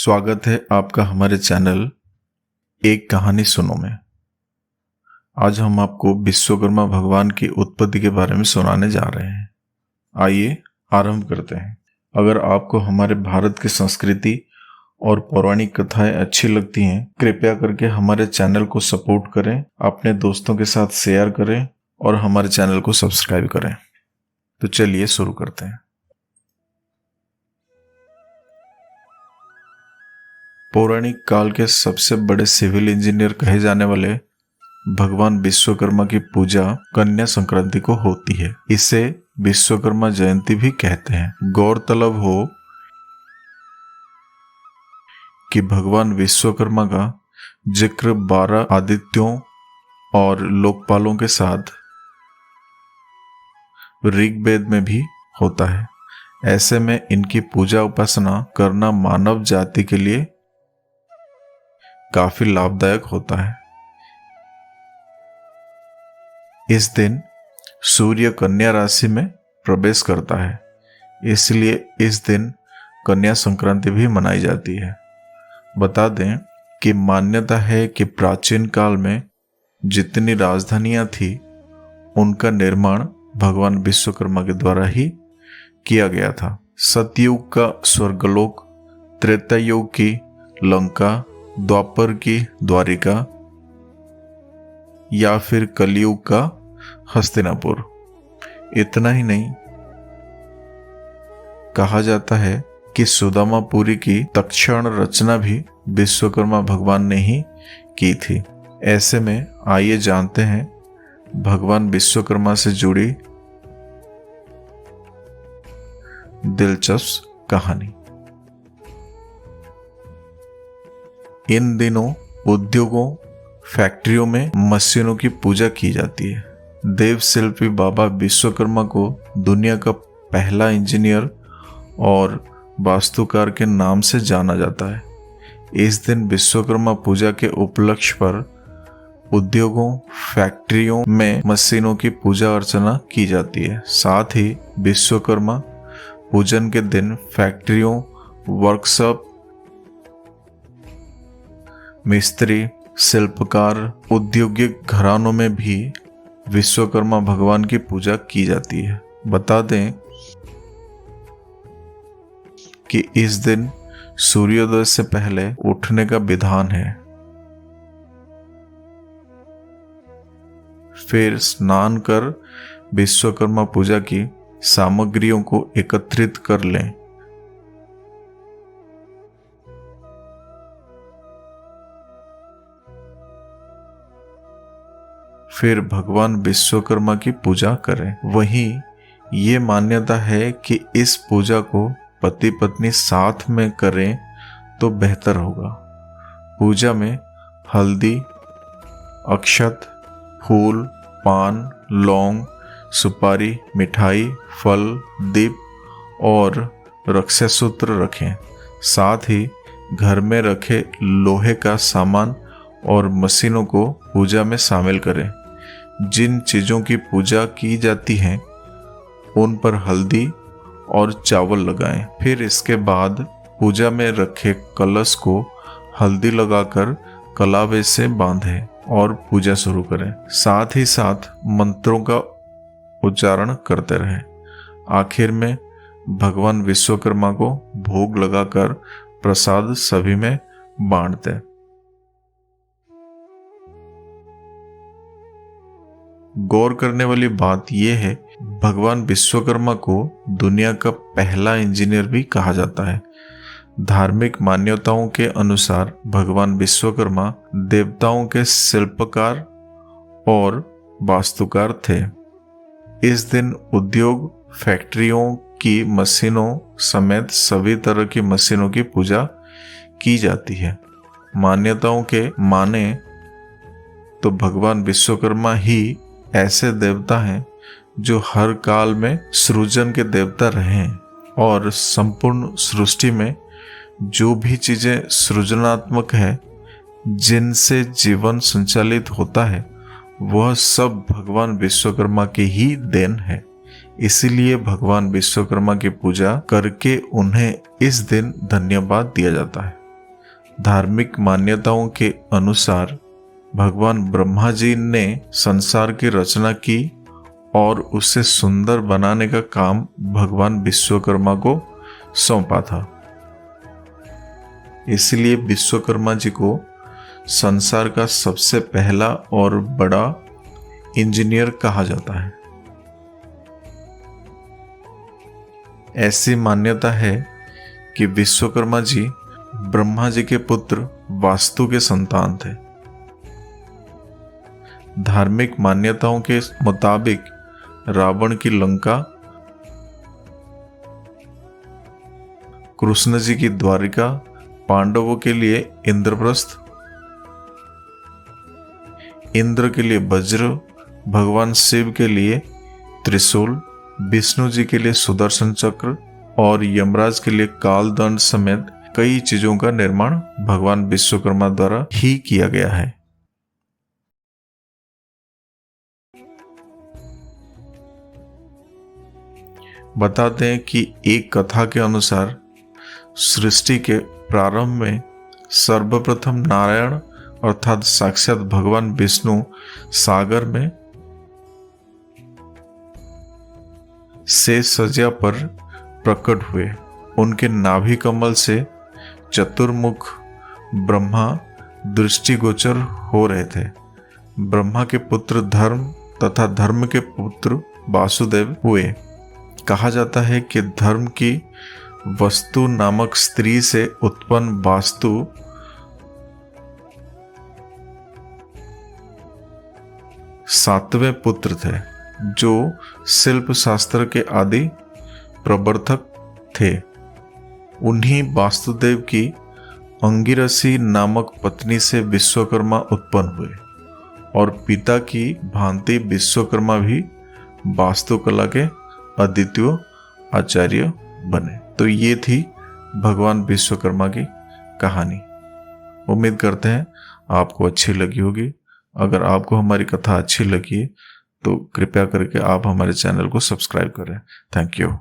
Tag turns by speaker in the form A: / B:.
A: स्वागत है आपका हमारे चैनल एक कहानी सुनो में। आज हम आपको विश्वकर्मा भगवान की उत्पत्ति के बारे में सुनाने जा रहे हैं। आइए आरंभ करते हैं। अगर आपको हमारे भारत की संस्कृति और पौराणिक कथाएं अच्छी लगती हैं, कृपया करके हमारे चैनल को सपोर्ट करें, अपने दोस्तों के साथ शेयर करें और हमारे चैनल को सब्सक्राइब करें। तो चलिए शुरू करते हैं। पौराणिक काल के सबसे बड़े सिविल इंजीनियर कहे जाने वाले भगवान विश्वकर्मा की पूजा कन्या संक्रांति को होती है। इसे विश्वकर्मा जयंती भी कहते हैं। गौरतलब हो कि भगवान विश्वकर्मा का जिक्र 12 आदित्यों और लोकपालों के साथ ऋग्वेद में भी होता है। ऐसे में इनकी पूजा उपासना करना मानव जाति के लिए काफी लाभदायक होता है। इस दिन सूर्य कन्या राशि में प्रवेश करता है, इसलिए इस दिन कन्या संक्रांति भी मनाई जाती है। बता दें कि मान्यता है कि प्राचीन काल में जितनी राजधानियां थी उनका निर्माण भगवान विश्वकर्मा के द्वारा ही किया गया था। सतयुग का स्वर्गलोक, त्रेता युग की लंका, द्वापर की द्वारिका या फिर कलयुग का हस्तिनापुर। इतना ही नहीं, कहा जाता है कि सुदामापुरी की तक्षण रचना भी विश्वकर्मा भगवान ने ही की थी। ऐसे में आइए जानते हैं भगवान विश्वकर्मा से जुड़ी दिलचस्प कहानी। इन दिनों उद्योगों, फैक्ट्रियों में मशीनों की पूजा की जाती है। देव शिल्पी बाबा विश्वकर्मा को दुनिया का पहला इंजीनियर और वास्तुकार के नाम से जाना जाता है। इस दिन विश्वकर्मा पूजा के उपलक्ष्य पर उद्योगों, फैक्ट्रियों में मशीनों की पूजा अर्चना की जाती है। साथ ही विश्वकर्मा पूजन के दिन फैक्ट्रियों, वर्कशॉप, मिस्त्री, शिल्पकार, औद्योगिक घरानों में भी विश्वकर्मा भगवान की पूजा की जाती है। बता दें कि इस दिन सूर्योदय से पहले उठने का विधान है। फिर स्नान कर विश्वकर्मा पूजा की सामग्रियों को एकत्रित कर लें। फिर भगवान विश्वकर्मा की पूजा करें। वहीं ये मान्यता है कि इस पूजा को पति पत्नी साथ में करें तो बेहतर होगा। पूजा में हल्दी, अक्षत, फूल, पान, लौंग, सुपारी, मिठाई, फल, दीप और रक्षासूत्र रखें। साथ ही घर में रखे लोहे का सामान और मशीनों को पूजा में शामिल करें। जिन चीजों की पूजा की जाती है उन पर हल्दी और चावल लगाएं। फिर इसके बाद पूजा में रखे कलश को हल्दी लगाकर कलावे से बांधें और पूजा शुरू करें। साथ ही साथ मंत्रों का उच्चारण करते रहें। आखिर में भगवान विश्वकर्मा को भोग लगाकर प्रसाद सभी में बांट दें। गौर करने वाली बात यह है, भगवान विश्वकर्मा को दुनिया का पहला इंजीनियर भी कहा जाता है। धार्मिक मान्यताओं के अनुसार भगवान विश्वकर्मा देवताओं के शिल्पकार और वास्तुकार थे। इस दिन उद्योग, फैक्ट्रियों की मशीनों समेत सभी तरह की मशीनों की पूजा की जाती है। मान्यताओं के माने तो भगवान विश्वकर्मा ही ऐसे देवता हैं जो हर काल में सृजन के देवता रहे हैं और संपूर्ण सृष्टि में जो भी चीजें सृजनात्मक है, जिनसे जीवन संचालित होता है, वह सब भगवान विश्वकर्मा की ही देन है। इसीलिए भगवान विश्वकर्मा की पूजा करके उन्हें इस दिन धन्यवाद दिया जाता है। धार्मिक मान्यताओं के अनुसार भगवान ब्रह्मा जी ने संसार की रचना की और उसे सुंदर बनाने का काम भगवान विश्वकर्मा को सौंपा था। इसलिए विश्वकर्मा जी को संसार का सबसे पहला और बड़ा इंजीनियर कहा जाता है। ऐसी मान्यता है कि विश्वकर्मा जी ब्रह्मा जी के पुत्र वास्तु के संतान थे। धार्मिक मान्यताओं के मुताबिक रावण की लंका, कृष्ण जी की द्वारिका, पांडवों के लिए इंद्रप्रस्थ, इंद्र के लिए वज्र, भगवान शिव के लिए त्रिशूल, विष्णु जी के लिए सुदर्शन चक्र और यमराज के लिए कालदंड समेत कई चीजों का निर्माण भगवान विश्वकर्मा द्वारा ही किया गया है। बताते हैं कि एक कथा के अनुसार सृष्टि के प्रारंभ में सर्वप्रथम नारायण अर्थात साक्षात भगवान विष्णु सागर में सज्जा पर प्रकट हुए। उनके नाभि कमल से चतुर्मुख ब्रह्मा दृष्टिगोचर हो रहे थे। ब्रह्मा के पुत्र धर्म तथा धर्म के पुत्र वासुदेव हुए। कहा जाता है कि धर्म की वस्तु नामक स्त्री से उत्पन्न वास्तु सातवें पुत्र थे, जो शिल्प शास्त्र के आदि प्रवर्तक थे। उन्हीं वासुदेव की अंगिरसी नामक पत्नी से विश्वकर्मा उत्पन्न हुए और पिता की भांति विश्वकर्मा भी वास्तुकला के अद्वितीय आचार्य बने। तो ये थी भगवान विश्वकर्मा की कहानी। उम्मीद करते हैं आपको अच्छी लगी होगी। अगर आपको हमारी कथा अच्छी लगी तो कृपया करके आप हमारे चैनल को सब्सक्राइब करें। Thank you.